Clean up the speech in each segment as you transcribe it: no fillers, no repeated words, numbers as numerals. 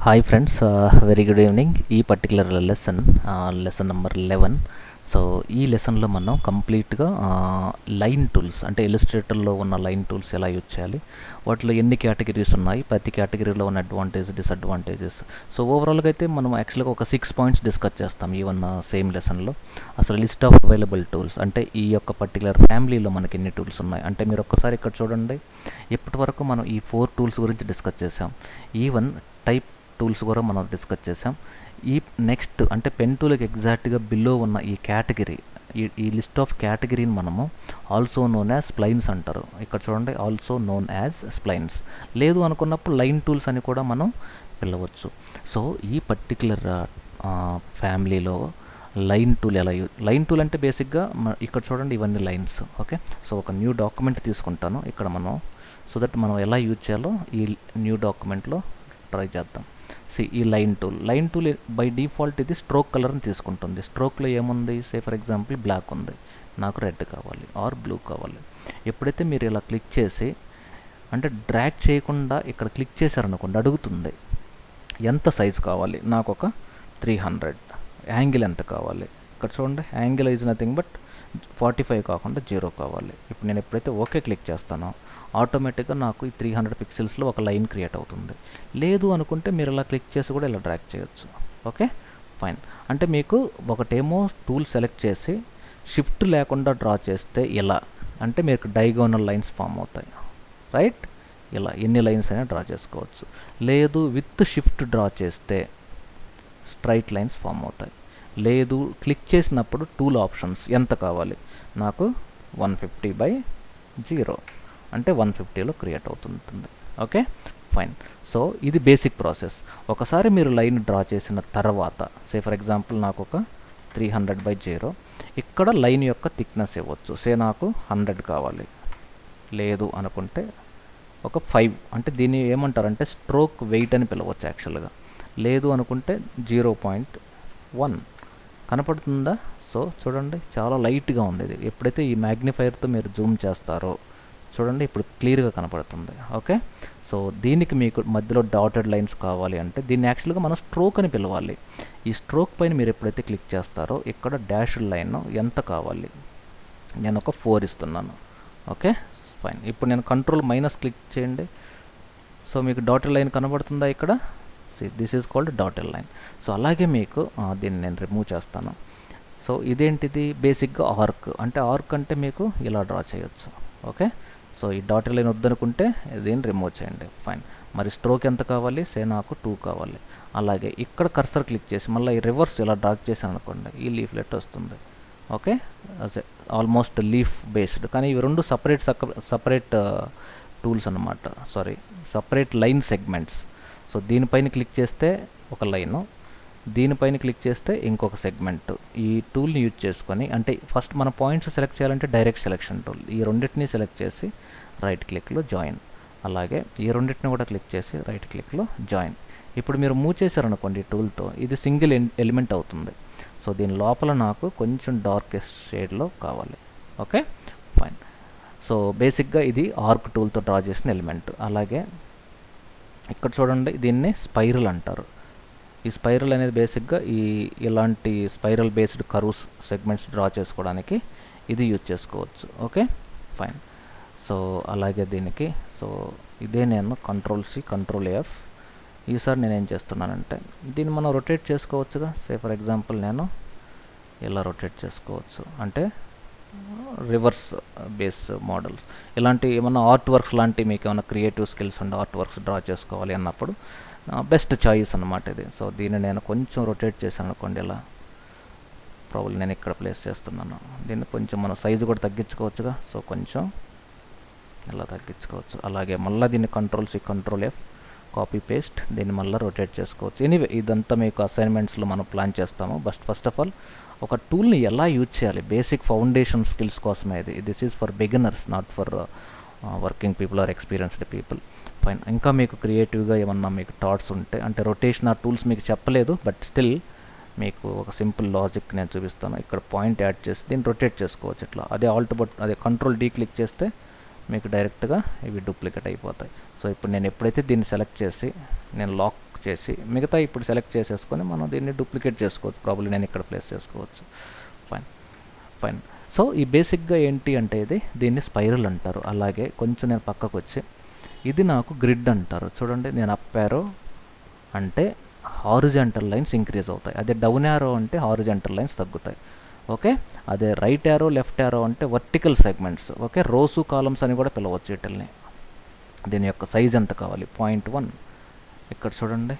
Hi friends, very good evening. ఈ particular lesson number 11. So ఈ లెసన్లో మనం కంప్లీట్గా లైన్ టూల్స్ అంటే ఇలిస్ట్రేటర్లో ఉన్న లైన్ టూల్స్ ఎలా యూజ్ చేయాలి, వాటిలో ఎన్ని కేటగిరీస్ ఉన్నాయి, ప్రతి కేటగిరీలో ఉన్న అడ్వాంటేజ్ డిసడ్వాంటేజెస్. సో ఓవరాల్గా అయితే మనం యాక్చువల్గా ఒక 6 పాయింట్స్ డిస్కస్ చేస్తాం ఈవెన్ సేమ్ లెసన్లో. అసలు లిస్ట్ ఆఫ్ అవైలబుల్ టూల్స్ అంటే ఈ యొక్క పర్టికులర్ ఫ్యామిలీలో మనకి ఎన్ని టూల్స్ ఉన్నాయి అంటే మీరు ఒక్కసారి ఇక్కడ చూడండి. ఇప్పటి వరకు మనం ఈ 4 టూల్స్ గురించి డిస్కస్ చేసాం. ఈవెన్ టైప్ టూల్స్ కూడా మనం డిస్కస్ చేసాం. ఈ నెక్స్ట్ అంటే పెన్ టూల్కి ఎగ్జాక్ట్గా బిలో ఉన్న ఈ కేటగిరీ, ఈ లిస్ట్ ఆఫ్ కేటగిరీని మనము ఆల్సో నోన్ యాజ్ స్ప్లైన్స్ అంటారు. ఇక్కడ చూడండి, ఆల్సో నోన్ యాజ్ స్ప్లైన్స్. లేదు అనుకున్నప్పుడు లైన్ టూల్స్ అని కూడా మనం పిలవచ్చు. సో ఈ పర్టికులర్ ఫ్యామిలీలో లైన్ టూల్ లైన్ టూల్ అంటే బేసిక్గా ఇక్కడ చూడండి, ఇవన్నీ లైన్స్. ఓకే, సో ఒక న్యూ డాక్యుమెంట్ తీసుకుంటాను ఇక్కడ మనం, సో దట్ మనం ఎలా యూజ్ చేయాలో ఈ న్యూ డాక్యుమెంట్లో ట్రై చేద్దాం. ఈ లైన్ టూల్ బై డిఫాల్ట్ ఇది స్ట్రోక్ కలర్ని తీసుకుంటుంది. స్ట్రోక్లో ఏముంది, ఫర్ ఎగ్జాంపుల్ బ్లాక్ ఉంది, నాకు రెడ్ కావాలి ఆర్ బ్లూ కావాలి. ఎప్పుడైతే మీరు ఇలా క్లిక్ చేసి అంటే డ్రాగ్ చేయకుండా ఇక్కడ క్లిక్ చేశారనుకోండి, అడుగుతుంది ఎంత సైజు కావాలి, నాకు ఒక 300. యాంగిల్ ఎంత కావాలి, ఇక్కడ చూడండి, యాంగిల్ ఈజ్ నథింగ్ బట్ 45 కాకుండా 0 కావాలి. ఇప్పుడు నేను ఎప్పుడైతే ఓకే క్లిక్ చేస్తానో ఆటోమేటిక్గా నాకు ఈ 300 పిక్సెల్స్లో ఒక లైన్ క్రియేట్ అవుతుంది. లేదు అనుకుంటే మీరు ఇలా క్లిక్ చేసి కూడా ఇలా డ్రాగ్ చేయొచ్చు. Okay, fine. అంటే మీకు ఒకటేమో టూల్ సెలెక్ట్ చేసి షిఫ్ట్ లేకుండా డ్రా చేస్తే ఇలా అంటే మీకు డైగోనల్ లైన్స్ ఫామ్ అవుతాయి, రైట్? ఇలా ఎన్ని లైన్స్ అయినా డ్రా చేసుకోవచ్చు. లేదు విత్ షిఫ్ట్ డ్రా చేస్తే స్ట్రైట్ లైన్స్ ఫామ్ అవుతాయి. లేదు క్లిక్ చేసినప్పుడు టూల్ ఆప్షన్స్ ఎంత కావాలి, నాకు 150/0 అంటే 150లో క్రియేట్ అవుతుంది. Okay, fine. సో ఇది బేసిక్ ప్రాసెస్. ఒకసారి మీరు లైన్ డ్రా చేసిన తర్వాత ఫర్ ఎగ్జాంపుల్ నాకు ఒక 300/0, ఇక్కడ లైన్ యొక్క థిక్నెస్ ఇవ్వచ్చు. నాకు 100 కావాలి. లేదు అనుకుంటే ఒక 5 అంటే దీన్ని ఏమంటారంటే స్ట్రోక్ వెయిట్ అని పిలవచ్చు యాక్చువల్గా. లేదు అనుకుంటే 0.1 కనపడుతుందా? సో చూడండి, చాలా లైట్గా ఉంది ఇది. ఎప్పుడైతే ఈ మ్యాగ్నిఫైర్తో మీరు జూమ్ చేస్తారో చూడండి, ఇప్పుడు క్లియర్గా కనపడుతుంది. ఓకే, సో దీనికి మీకు మధ్యలో డాటెడ్ లైన్స్ కావాలి అంటే దీన్ని యాక్చువల్గా మనం స్ట్రోక్ అని పిలవాలి. ఈ స్ట్రోక్ పైన మీరు ఎప్పుడైతే క్లిక్ చేస్తారో ఇక్కడ డాష్డ్ లైన్ ఎంత కావాలి, నేను ఒక 4 ఇస్తున్నాను. Okay, fine. ఇప్పుడు నేను కంట్రోల్ మైనస్ క్లిక్ చేయండి. సో మీకు డాటెడ్ లైన్ కనబడుతుందా ఇక్కడ? This is called dotted line. So అలాగే మీకు దీన్ని నేను రిమూవ్ చేస్తాను. సో ఇదేంటిది, బేసిక్గా ఆర్క్ అంటే మీకు ఇలా డ్రా చేయొచ్చు. ఓకే, సో ఈ డాటెడ్ లైన్ వద్దనుకుంటే దీన్ని రిమూవ్ చేయండి. ఫైన్. మరి స్ట్రోక్ ఎంత కావాలి, నాకు 2 కావాలి. అలాగే ఇక్కడ కర్సర్ క్లిక్ చేసి మళ్ళీ ఈ రివర్స్ ఇలా డ్రాగ్ చేశాను అనుకోండి, ఈ లీఫ్లెట్ వస్తుంది. ఓకే, ఆల్మోస్ట్ లీఫ్ బేస్డ్, కానీ ఇవి రెండు సపరేట్ టూల్స్ అన్నమాట. Separate line segments. సో దీనిపైన క్లిక్ చేస్తే ఒక లైను, దీనిపైన క్లిక్ చేస్తే ఇంకొక సెగ్మెంట్. ఈ టూల్ని యూజ్ చేసుకొని అంటే ఫస్ట్ మన పాయింట్స్ సెలెక్ట్ చేయాలంటే డైరెక్ట్ సెలెక్షన్ టూల్, ఈ రెండింటిని సెలెక్ట్ చేసి రైట్ క్లిక్లో జాయిన్, అలాగే ఈ రెండింటిని కూడా క్లిక్ చేసి రైట్ క్లిక్లో జాయిన్. ఇప్పుడు మీరు మూవ్ చేశారనుకోండి టూల్తో, ఇది సింగిల్ ఎలిమెంట్ అవుతుంది. సో దీని లోపల నాకు కొంచెం డార్కెస్ట్ షేడ్లో కావాలి. Okay, fine. సో బేసిక్గా ఇది ఆర్క్ టూల్తో డ్రా చేసిన ఎలిమెంట్. అలాగే ఇక్కడ చూడండి, దీన్ని స్పైరల్ అంటారు. ఈ స్పైరల్ అనేది బేసిక్గా ఇలాంటి spiral based curves segments draw చేసుకోవడానికి ఇది యూజ్ చేసుకోవచ్చు. Okay, fine. సో అలాగే దీనికి ఇదే నేను Ctrl+C Ctrl+F. ఈసారి నేను ఏం చేస్తున్నానంటే దీన్ని మనం రొటేట్ చేసుకోవచ్చుగా. ఫర్ ఎగ్జాంపుల్ నేను ఇలా రొటేట్ చేసుకోవచ్చు, అంటే రివర్స్ బేస్ మోడల్స్. ఇలాంటి ఏమన్నా ఆర్ట్ వర్క్స్ లాంటి మీకు ఏమైనా క్రియేటివ్ స్కిల్స్ ఉండే ఆర్ట్ వర్క్స్ డ్రా చేసుకోవాలి అన్నప్పుడు బెస్ట్ చాయిస్ అన్నమాట ఇది. సో దీన్ని నేను కొంచెం రొటేట్ చేశాను అనుకోండి, ఇలా ప్రాబ్లం నేను ఇక్కడ ప్లేస్ చేస్తున్నాను. దీన్ని కొంచెం మనం సైజు కూడా తగ్గించుకోవచ్చుగా. సో కొంచెం ఇలా తగ్గించుకోవచ్చు. అలాగే మళ్ళీ దీన్ని Ctrl+C Ctrl+F కాపీ పేస్ట్, దీన్ని మళ్ళీ రొటేట్ చేసుకోవచ్చు. ఎనీవే ఇదంతా మీకు అసైన్మెంట్స్లో మనం ప్లాన్ చేస్తాము. ఫస్ట్ ఆఫ్ ఆల్ ఒక టూల్ని ఎలా యూజ్ చేయాలి, బేసిక్ ఫౌండేషన్ స్కిల్స్ కోసమే ఇది. This is for beginners, not for working people or experienced people. Fine. ఇంకా మీకు క్రియేటివ్గా ఏమన్నా మీకు థాట్స్ ఉంటే, అంటే రొటేషన్ ఆ టూల్స్ మీకు చెప్పలేదు, బట్ స్టిల్ మీకు ఒక సింపుల్ లాజిక్ నేను చూపిస్తాను. ఇక్కడ పాయింట్ యాడ్ చేసి దీన్ని రొటేట్ చేసుకోవచ్చు ఇట్లా. అదే Ctrl+D క్లిక్ చేస్తే మీకు డైరెక్ట్గా ఇవి డూప్లికేట్ అయిపోతాయి. సో ఇప్పుడు నేను ఎప్పుడైతే దీన్ని సెలెక్ట్ చేసి నేను లాక్ చేసి మిగతా ఇప్పుడు సెలెక్ట్ చేసేసుకొని మనం దీన్ని డూప్లికేట్ చేసుకోవచ్చు. ప్రాబ్లీ నేను ఇక్కడ ప్లేస్ చేసుకోవచ్చు. Fine fine. సో ఈ బేసిక్గా ఏంటి అంటే దీన్ని స్పైరల్ అంటారు. అలాగే కొంచెం నేను పక్కకు వచ్చి ఇది నాకు గ్రిడ్ అంటారు. చూడండి, నేను అప్ యారో అంటే హారిజాంటల్ లైన్స్ ఇంక్రీజ్ అవుతాయి, అదే డౌన్ యారో అంటే హారిజాంటల్ లైన్స్ తగ్గుతాయి. ఓకే, అదే రైట్ యారో లెఫ్ట్ యారో అంటే vertical segments. Okay, rose columns అని కూడా పిలవచ్చు వీటిల్ని. దీని యొక్క సైజ్ ఎంత కావాలి? 0.1. ఇక్కడ చూడండి,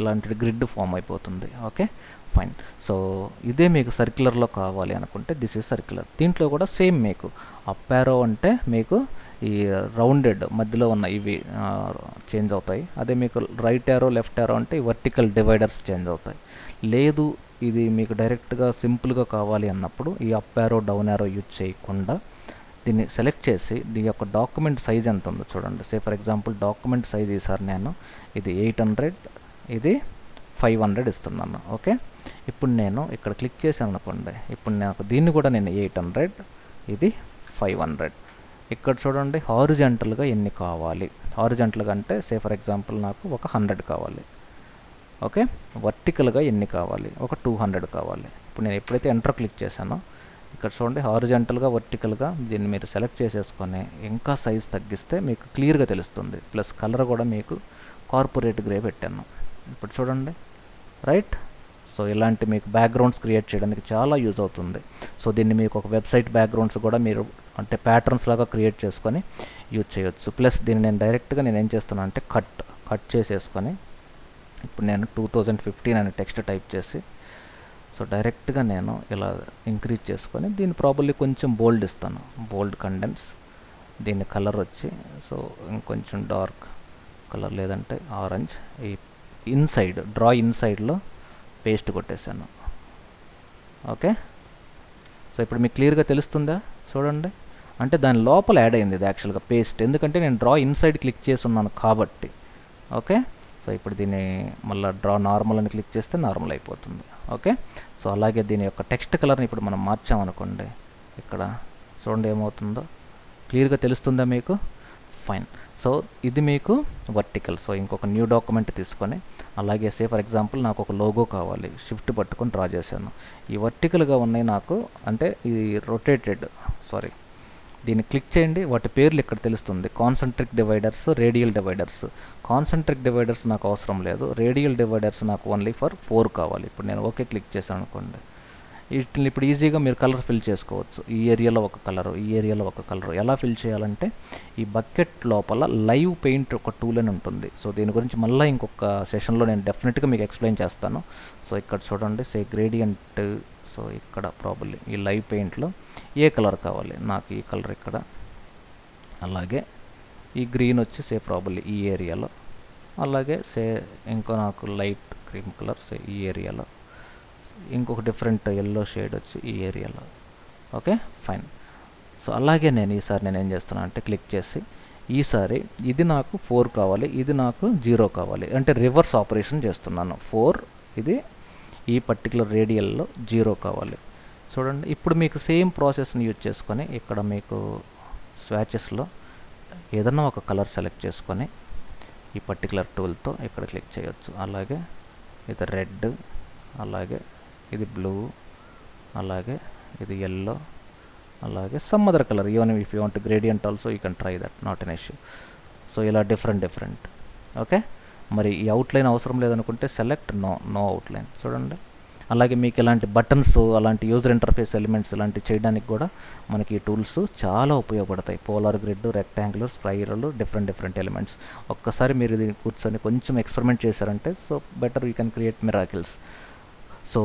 ఇలాంటి గ్రిడ్ ఫామ్ అయిపోతుంది. Okay fine. సో ఇదే మీకు సర్క్యులర్లో కావాలి అనుకుంటే దిస్ ఈజ్ సర్క్యులర్. దీంట్లో కూడా సేమ్ మీకు అప్ యారో అంటే మీకు ఈ రౌండెడ్ మధ్యలో ఉన్న ఇవి చేంజ్ అవుతాయి. అదే మీకు రైట్ యారో లెఫ్ట్ యారో అంటే ఈ వర్టికల్ డివైడర్స్ చేంజ్ అవుతాయి. లేదు ఇది మీకు డైరెక్ట్గా సింపుల్గా కావాలి అన్నప్పుడు ఈ up arrow down arrow use చేయకుండా దీన్ని సెలెక్ట్ చేసి దీని యొక్క డాక్యుమెంట్ సైజ్ ఎంత ఉందో చూడండి. Say for example document size ఈసారి నేను ఇది 800, ఇది 500 ఇస్తున్నాను. ఓకే, ఇప్పుడు నేను ఇక్కడ క్లిక్ చేశాను అనుకోండి, ఇప్పుడు నాకు దీన్ని కూడా నేను 800, ఇది 500. ఇక్కడ చూడండి హారిజాంటల్గా ఎన్ని కావాలి. హారిజాంటల్గా అంటే సే ఫర్ ఎగ్జాంపుల్ నాకు ఒక 100 కావాలి. ఓకే, వర్టికల్గా ఎన్ని కావాలి? ఒక 200 కావాలి. ఇప్పుడు నేను ఎప్పుడైతే ఎంటర్ క్లిక్ చేశానో ఇక్కడ చూడండి హారిజాంటల్గా వర్టికల్గా దీన్ని మీరు సెలెక్ట్ చేసేసుకొని ఇంకా సైజ్ తగ్గిస్తే మీకు క్లియర్గా తెలుస్తుంది. ప్లస్ కలర్ కూడా మీకు కార్పొరేట్ గ్రే పెట్టాను. ఇప్పుడు చూడండి, రైట్. సో ఇలాంటి మీకు బ్యాక్గ్రౌండ్స్ క్రియేట్ చేయడానికి చాలా యూజ్ అవుతుంది. సో దీన్ని మీకు ఒక వెబ్సైట్ బ్యాక్గ్రౌండ్స్ కూడా మీరు అంటే ప్యాటర్న్స్ లాగా క్రియేట్ చేసుకొని యూజ్ చేయొచ్చు. ప్లస్ దీన్ని నేను డైరెక్ట్గా నేను ఏం చేస్తున్నాను అంటే కట్ చేసేసుకొని ఇప్పుడు నేను 2015 అనే టెక్స్ట్ టైప్ చేసి సో డైరెక్ట్గా నేను ఇలా ఇంక్రీజ్ చేసుకొని దీన్ని ప్రాబబ్లీ కొంచెం బోల్డ్ ఇస్తాను, బోల్డ్ కండెన్స్. దీని కలర్ వచ్చి సో ఇంకొంచెం డార్క్ కలర్ లేదంటే ఆరెంజ్. ఈ ఇన్సైడ్ డ్రా ఇన్సైడ్లో పేస్ట్ కొట్టేశాను. ఓకే, సో ఇప్పుడు మీకు క్లియర్గా తెలుస్తుందా? చూడండి, అంటే దాని లోపల యాడ్ అయింది ఇది యాక్చువల్గా పేస్ట్, ఎందుకంటే నేను డ్రా ఇన్సైడ్ క్లిక్ చేసి ఉన్నాను కాబట్టి. ఓకే, సో ఇప్పుడు దీన్ని మళ్ళీ డ్రా నార్మల్ అని క్లిక్ చేస్తే నార్మల్ అయిపోతుంది. ఓకే, సో అలాగే దీని యొక్క టెక్స్ట్ కలర్ని ఇప్పుడు మనం మార్చామనుకోండి, ఇక్కడ చూడండి ఏమవుతుందో క్లియర్గా తెలుస్తుందా మీకు? ఫైన్. సో ఇది మీకు వర్టికల్. సో ఇంకొక న్యూ డాక్యుమెంట్ తీసుకొని అలాగే సే ఫర్ ఎగ్జాంపుల్ నాకు ఒక లోగో కావాలి, షిఫ్ట్ పట్టుకొని డ్రా చేశాను. ఈ వర్టికల్గా ఉన్నాయి నాకు, అంటే ఇది రొటేటెడ్, సారీ దీన్ని క్లిక్ చేయండి, వాటి పేర్లు ఇక్కడ తెలుస్తుంది. Concentric dividers, radial dividers. Concentric dividers నాకు అవసరం లేదు, రేడియల్ డివైడర్స్ నాకు ఓన్లీ ఫర్ 4 కావాలి. ఇప్పుడు నేను ఓకే క్లిక్ చేశాను అనుకోండి, వీటిని ఇప్పుడు ఈజీగా మీరు కలర్ ఫిల్ చేసుకోవచ్చు. ఈ ఏరియాలో ఒక కలరు, ఈ ఏరియాలో ఒక కలరు. ఎలా ఫిల్ చేయాలంటే ఈ బకెట్ లోపల లైవ్ పెయింట్ ఒక టూల్ అని ఉంటుంది. సో దీని గురించి మళ్ళీ ఇంకొక సెషన్లో నేను డెఫినెట్గా మీకు ఎక్స్ప్లెయిన్ చేస్తాను. సో ఇక్కడ చూడండి సే గ్రేడియంట్. సో ఇక్కడ ప్రాబబ్లీ ఈ లైవ్ పెయింట్లో ఏ కలర్ కావాలి? నాకు ఈ కలర్ ఇక్కడ, అలాగే ఈ గ్రీన్ వచ్చి సే ప్రాబబ్లీ ఈ ఏరియాలో, అలాగే సే ఇంకో నాకు లైట్ క్రీమ్ కలర్ సే ఈ ఏరియాలో, ఇంకొక డిఫరెంట్ ఎల్లో షేడ్ వచ్చి ఈ ఏరియాలో. Okay fine. సో అలాగే నేను ఈసారి నేను ఏం చేస్తున్నాను అంటే క్లిక్ చేసి ఈసారి ఇది నాకు 4 కావాలి, ఇది నాకు 0 కావాలి, అంటే రివర్స్ ఆపరేషన్ చేస్తున్నాను. 4 ఇది ఈ పర్టికులర్ రేడియల్లో 0 కావాలి. చూడండి, ఇప్పుడు మీకు సేమ్ ప్రాసెస్ని యూజ్ చేసుకొని ఇక్కడ మీకు స్వాచెస్లో ఏదన్నా ఒక కలర్ సెలెక్ట్ చేసుకొని ఈ పర్టికులర్ టూల్తో ఇక్కడ క్లిక్ చేయొచ్చు. అలాగే ఇది రెడ్, అలాగే ఇది బ్లూ, అలాగే ఇది ఎల్లో, అలాగే some other colour. Even if you want gradient also you can try that, not an issue. So ఇలా డిఫరెంట్. ఓకే, మరి ఈ అవుట్లైన్ అవసరం లేదనుకుంటే సెలెక్ట్ నో అవుట్లైన్. చూడండి, అలాగే మీకు ఇలాంటి బటన్స్, అలాంటి యూజర్ ఇంటర్ఫేస్ ఎలిమెంట్స్ ఇలాంటివి చేయడానికి కూడా మనకి ఈ టూల్స్ చాలా ఉపయోగపడతాయి. Polar grid, rectangular, spiral, different elements. ఒక్కసారి మీరు ఇది కూర్చొని కొంచెం ఎక్స్పెరిమెంట్ చేశారంటే so better you can create miracles. So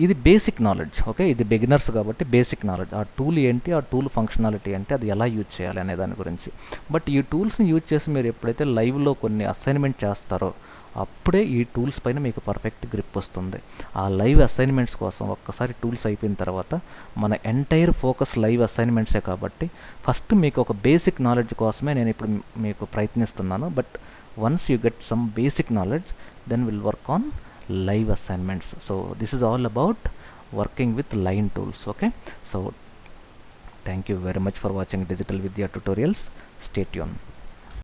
ఇది బేసిక్ నాలెడ్జ్. ఓకే, ఇది బిగినర్స్ కాబట్టి బేసిక్ నాలెడ్జ్. ఆ టూల్ ఏంటి, ఆ టూల్ ఫంక్షనాలిటీ అంటే అది ఎలా యూజ్ చేయాలి అనే దాని గురించి. బట్ ఈ టూల్స్ని యూజ్ చేసి మీరు ఎప్పుడైతే లైవ్లో కొన్ని అసైన్మెంట్ చేస్తారో అప్పుడే ఈ టూల్స్ పైన మీకు పర్ఫెక్ట్ గ్రిప్ వస్తుంది. ఆ లైవ్ అసైన్మెంట్స్ కోసం ఒక్కసారి టూల్స్ అయిపోయిన తర్వాత మన ఎంటైర్ ఫోకస్ లైవ్ అసైన్మెంట్సే కాబట్టి ఫస్ట్ మీకు ఒక బేసిక్ నాలెడ్జ్ కోసమే నేను ఇప్పుడు మీకు ప్రయత్నిస్తున్నాను. But once you get some basic knowledge then will work on live assignments. So this is all about working with line tools. Okay, so thank you very much for watching Digital Vidya tutorials. Stay tuned.